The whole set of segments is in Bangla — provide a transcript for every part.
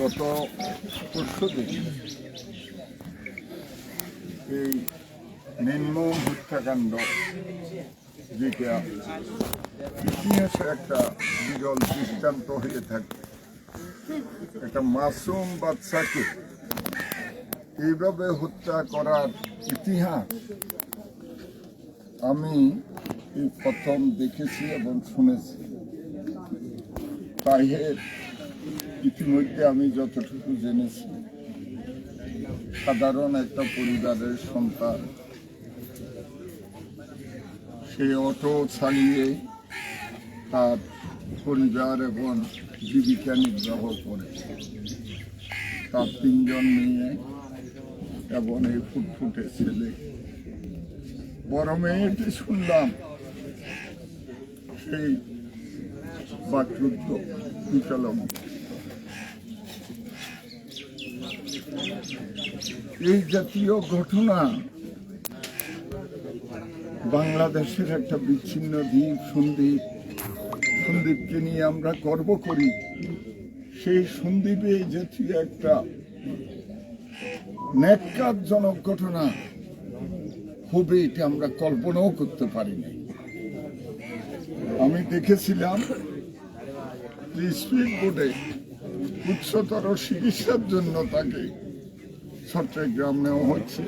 গত পরশুদিন এই নির্মম হত্যাকাণ্ড, যেটা ইতিহাসে একটা বিরল দৃষ্টান্ত হয়ে থাকে, একটা মাসুম বাচ্চাকে এইভাবে হত্যা করার ইতিহাস আমি এই প্রথম দেখেছি এবং শুনেছি। তাহের ইতিমধ্যে আমি যতটুকু জেনেছি, সাধারণ একটা পরিবারের সন্তান, সে অটো চালিয়ে তার পরিবার এবং জীবিকা নির্বাহ করে। তার 3 জন মেয়ে এবং এই ফুটফুটে ছেলে। বড় মেয়েটি শুনলাম সেই বাকরুদ্ধ বিকলম। এই জাতীয় ঘটনা বাংলাদেশের একটা বিচ্ছিন্ন দ্বীপ সন্দ্বীপকে নিয়ে আমরা গর্ব করি। সেই সন্দ্বীপে এই জাতীয় একটা ন্যাক্কারজনক ঘটনা হবে, এটা আমরা কল্পনাও করতে পারি নাই। আমি দেখেছিলাম স্পিড বোর্ডে উচ্চতর চিকিৎসার জন্য তাকে চট্টগ্রাম নেওয়া হচ্ছে।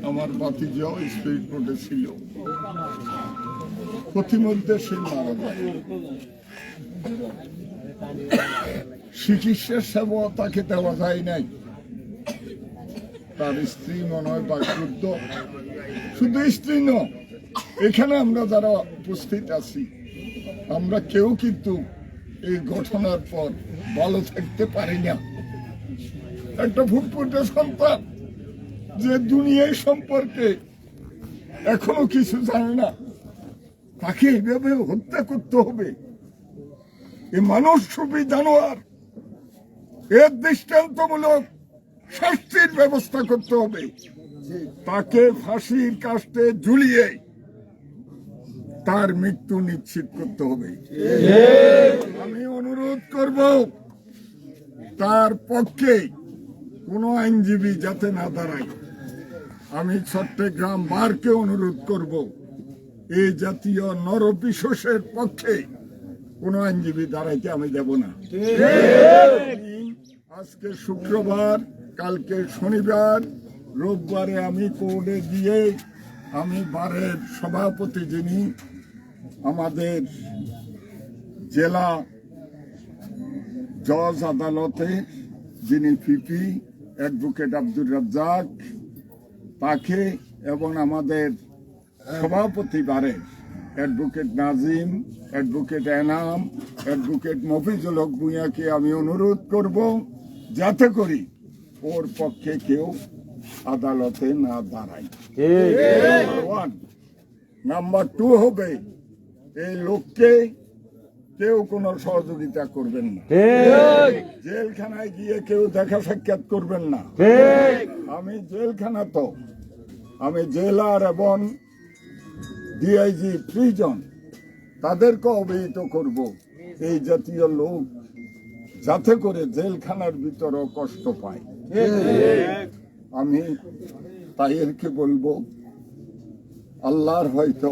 আমার ভাতিজাও স্পিড বোর্ডে ছিল, প্রতিমধ্যে সে মারা যায়। চিকিৎসার সেবা তাকে দেওয়া যায় নাই। তার স্ত্রী মনে হয় বাকরুদ্ধ। শুধু স্ত্রী নয়, এখানে আমরা যারা উপস্থিত আছি, আমরা কেউ কিন্তু এই ঘটনার পর ভালো থাকতে পারি না। একটা ফুটফুটে সন্তান যে দুনিয়ায় সম্পর্কে এখনো কিছু জানে না, তাকে এইভাবে হত্যা করতে হবে? এই মানুষ ছবি জানোয়ার, এর দৃষ্টান্তমূলক শাস্তির ব্যবস্থা করতে হবে। তাকে ফাঁসির কাস্টে ঝুলিয়ে তার মৃত্যু নিশ্চিত করতে হবে। আমি অনুরোধ করব, তার পক্ষে কোনো আইনজীবী যাতে না দাঁড়ায়। আমি চট্টগ্রাম বারকে অনুরোধ করব, এই জাতীয় নরপিশাচের পক্ষে কোনো আইনজীবী দাঁড়াইতে আমি দেব না। আজকে শুক্রবার, কালকে শনিবার, রোববারে আমি কোর্টে গিয়ে আমি বারের সভাপতি, যিনি আমাদের জেলা জজ আদালতে, যিনি পিপি অ্যাডভোকেট আব্দুর রাজ্জাক, তাকে এবং আমাদের সভাপতি বারে advocate Nazim, advocate Enam, advocate Mofizul Haque ভূঁইয়াকে আমি অনুরোধ করব, যাতে করি ওর পক্ষে কেউ আদালতে না দাঁড়ায়। নাম্বার 2 হবে, এই লোককে কেউ কোনো সহযোগিতা করবেন না। জেলখানায় গিয়ে কেউ দেখা সাক্ষাৎ করবেন না। আমি জেলখানা তো আমি জেলার এবং ডিআইজি প্রিজন তাদেরকে অবহিত করব, এই জাতীয় লোক যাতে করে জেলখানার ভিতরও কষ্ট পায়। আমি তাইরকে বলবো, আল্লাহর হয়তো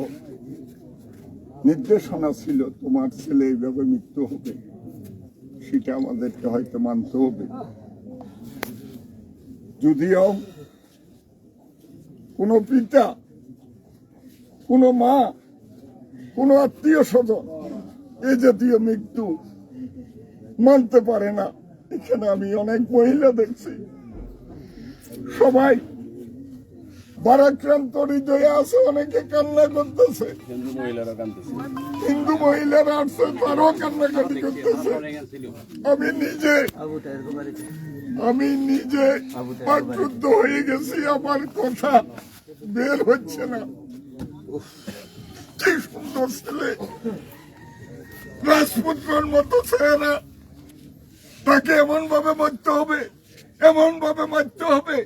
নির্দেশনা ছিল তোমার ছেলে এইভাবে মৃত্যু হবে, সেটা আমাদেরকে হয়তো মানতে হবে। যদিও কোনো পিতা, কোনো মা, কোনো আত্মীয় স্বজন এই জাতীয় মৃত্যু মানতে পারে না। এখানে আমি অনেক মহিলা দেখছি, সবাই ভারাক্রান্ত হৃদয়ে আছে, অনেকে কান্না করতেছে। হিন্দু মহিলারা আসছে, তারাও কান্নাকাটি করতেছে। আমি নিজে বাকরুদ্ধ হয়ে গেছি, আমার কথা বের হচ্ছে না। কি সুন্দর ছেলে, রাজপুত্রের মতো চেহারা, তাকে এমন ভাবে মারতে হবে, এমন ভাবে মারতে হবে।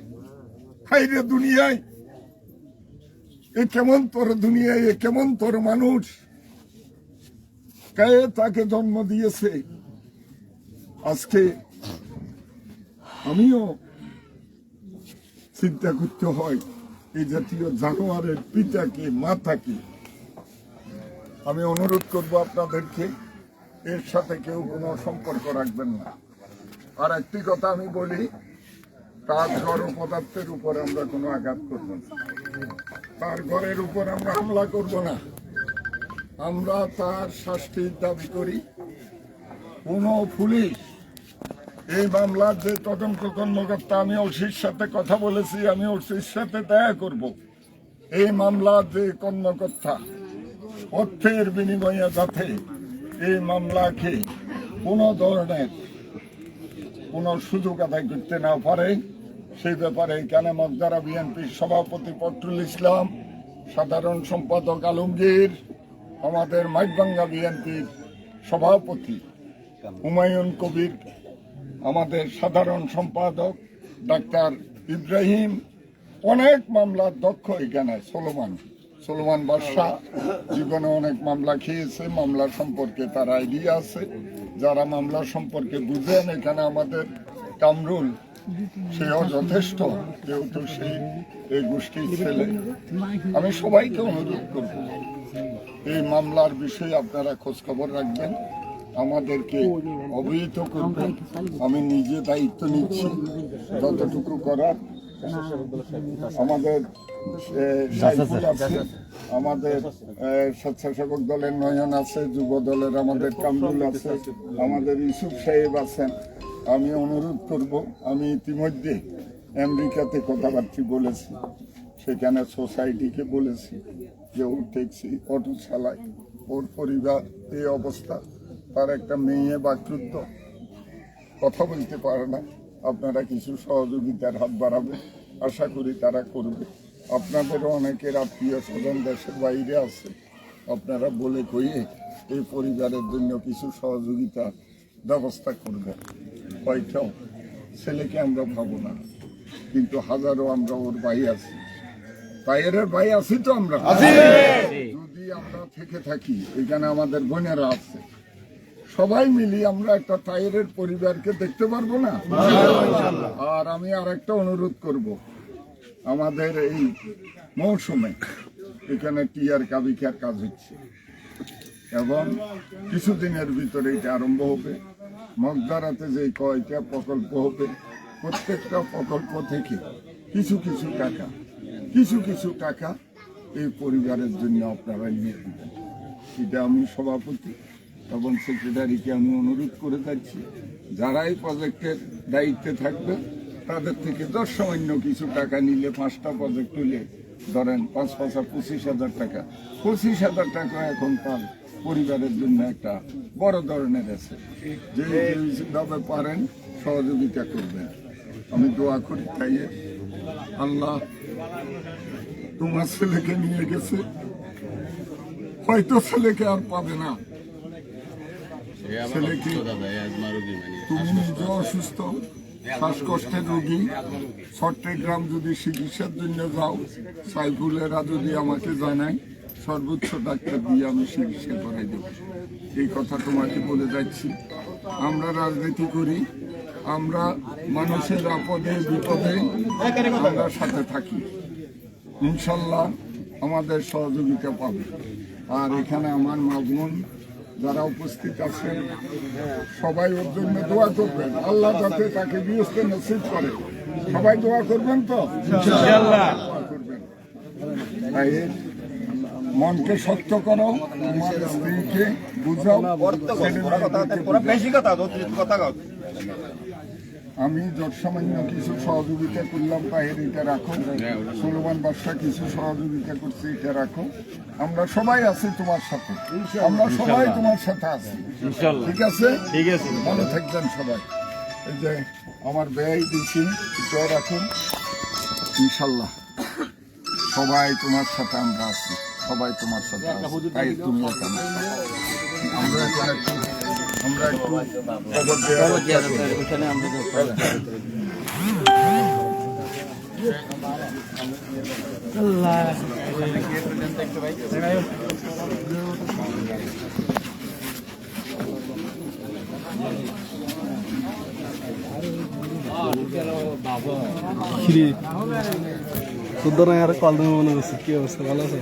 হাইরে দুনিয়ায়, এ কেমন তোর দুনিয়ায়, এ কেমন তোর মানুষ, কে তাকে জন্ম দিয়েছে? আজকে আমিও চিন্তা করতে হয় এই জাতীয় জানোয়ারের পিতাকে মাতাকে। আমি অনুরোধ করব আপনাদেরকে এর সাথে কেউ কোনো সম্পর্ক রাখবেন না। আর একটি কথা আমি বলি, তার ঘর ও পদার্থের উপর আমরা কোনো আঘাত করব না, তার ঘরের উপর আমরা হামলা করব না। আমরা তার শাস্তির দাবি করি। কোনো পুলিশ এই মামলার যে তদন্ত কর্মকর্তা, আমি ওসির সাথে কথা বলেছি, আমি ওসির সাথে দেখা করব। এই মামলার যে কর্মকর্তা অর্থের বিনিময়ে যাতে এই মামলাকে কোনো ধরনের কোনো সুযোগ আদায় করতে না পারে সেই ব্যাপারে এখানে মগদারা বিএনপির সভাপতি ফখরুল ইসলাম, সাধারণ সম্পাদক আলমগীর, আমাদের মাইকভাঙ্গা বিএনপির সভাপতি হুমায়ুন কবির, আমাদের সাধারণ সম্পাদক ডাক্তার ইব্রাহিম, অনেক মামলার দক্ষ এখানে সোলোমান বাদশা জীবনে অনেক মামলা খেয়েছে, মামলা সম্পর্কে তার আইডিয়া আছে। যারা মামলা সম্পর্কে বুঝেন এখানে আমাদের কামরুল, সেও যথেষ্ট, যেহেতু সেই এই গোষ্ঠীর ছেলে। আমি সবাইকে অনুরোধ করব এই মামলার বিষয়ে আপনারা খোঁজখবর রাখবেন, আমাদেরকে অবহিত করবেন। আমি নিজে দায়িত্ব নিচ্ছি যতটুকু করার। আমাদের সাইফুল আছে, আমাদের স্বেচ্ছাসেবক দলের নয়ন আছে, যুব দলের আমাদের কামরুল আছে, আমাদের ইউসুফ সাহেব আছেন। আমি অনুরোধ করব, আমি ইতিমধ্যে আমেরিকাতে কথাবার্তা বলেছি, সেখানে সোসাইটিকে বলেছি যে ও ট্যাক্সি অটো চালায়, ওর পরিবার এই অবস্থা, তার একটা মেয়ে বাকরুদ্ধ, কথা বলতে পারে না। আপনারা কিছু সহযোগিতার হাত বাড়াবেন, আশা করি তারা করবে। আপনাদেরও অনেকের আত্মীয় স্বজন দেশের বাইরে আছে, আপনারা বলে কইয়ে এই পরিবারের জন্য কিছু সহযোগিতার ব্যবস্থা করবেন। হয়তো ছেলেকে আমরা ভাবো না, কিন্তু হাজারো আমরা ওর ভাই আছি, ভাইয়ের ভাই আছি তো আমরা। যদি আমরা থেকে থাকি, এখানে আমাদের বোনেরা আছে, সবাই মিলি আমরা একটা তাইরের পরিবারকে দেখতে পারবো না। আর আমি আর একটা অনুরোধ করব, আমাদের এই মৌসুমে এখানে টিয়ার কাবিখার কাজ হচ্ছে এবং কিছুদিনের ভিতরে এটা আরম্ভ হবে। মগদারাতে যে কয়টা প্রকল্প হবে, প্রত্যেকটা প্রকল্প থেকে কিছু কিছু টাকা এই পরিবারের জন্য আপনারা নিয়ে দেবেন। এটা আমি সভাপতি এবং সেক্রেটারিকে আমি অনুরোধ করে যাচ্ছি, যারা এই প্রজেক্টের দায়িত্বে থাকবে তাদের থেকে সামান্য কিছু টাকা নিলে, 5টা প্রজেক্ট হলে ধরেন 5 25,000 টাকা, 25,000 টাকা এখন তার পরিবারের জন্য একটা বড় ধরনের আছে। যেভাবে পারেন সহযোগিতা করবেন। আমি দোয়া করি তাই আল্লাহ তোমার ছেলেকে নিয়ে গেছে, হয়তো ছেলেকে আর পাবে না। ছেলেকে তুমি নিজে অসুস্থ, শ্বাসকষ্টের রোগী, চট্টগ্রাম যদি চিকিৎসার জন্য যাও, সাইফুলেরা যদি আমাকে জানায়, সর্বোচ্চ ডাক্তার দিয়ে আমি চিকিৎসা করাই দেব। এই কথা তোমাকে বলে যাচ্ছি। আমরা রাজনীতি করি, আমরা মানুষের আপদে বিপদে আমরা সাথে থাকি, ইনশাল্লাহ আমাদের সহযোগিতা পাবে। আর এখানে আমার মা বোন যারা উপস্থিত আছেন সবাই ওর জন্য দোয়া করবেন, আল্লাহ যাতে তাকে বিয়েস্ত নসিব করে। সবাই দোয়া করবেন তো ইনশাআল্লাহ। করবেন, তাই মনকে শক্ত করো, তোমার স্ত্রীকে বুঝাও। আমি যৎসামান্য কিছু সহযোগিতা করলাম, তাহের এটা রাখো। সোলোমান বাদশা কিছু সহযোগিতা করছে, এটা রাখো। আমরা সবাই আছি তোমার সাথে, আমরা সবাই তোমার সাথে আছি। ঠিক আছে, ঠিক আছে, ভালো থাকবেন সবাই। এই যে আমার ব্যয় দিচ্ছি, এটা রাখুন। ইনশাল্লাহ সবাই তোমার সাথে আমরা আছি, সবাই তোমার সাথে আছি। তাই তুমি আমরা একটু খবর দেওয়া খিরি তোর আর কল দেবো মনে করছি। কি অবস্থা, ভালো আছে?